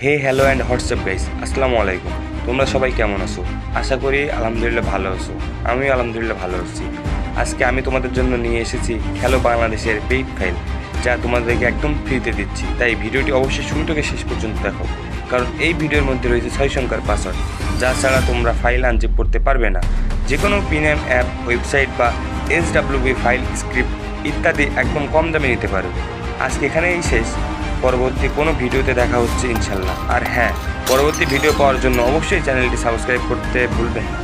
Hey hello and WhatsApp guys, আসসালামু আলাইকুম। তোমরা সবাই কেমন আছো? আশা করি আলহামদুলিল্লাহ ভালো আছো। আমিও আলহামদুলিল্লাহ ভালো আছি। আজকে আমি তোমাদের জন্য নিয়ে এসেছি খেলো বাংলাদেশের পেইড ফাইল, যা তোমাদেরকে একদম ফ্রিতে দিচ্ছি। তাই ভিডিওটি অবশ্যই শুরু থেকে শেষ পর্যন্ত দেখো, কারণ এই ভিডিওর মধ্যে রয়েছে 6 সংখ্যার পাসওয়ার্ড, যা ছাড়া তোমরা ফাইল আনজিপ করতে পারবে না। যে কোনো প্রিমিয়াম অ্যাপ, ওয়েবসাইট বা SWB ফাইল, স্ক্রিপ্ট ইত্যাদি একদম কম দামে নিতে পারবে। আজকে এখানেই শেষ, পরবর্তী কোনো ভিডিওতে দেখা হচ্ছে ইনশাল্লাহ। আর হ্যাঁ, পরবর্তী ভিডিও পাওয়ার জন্য অবশ্যই চ্যানেলটি সাবস্ক্রাইব করতে ভুলবেন না।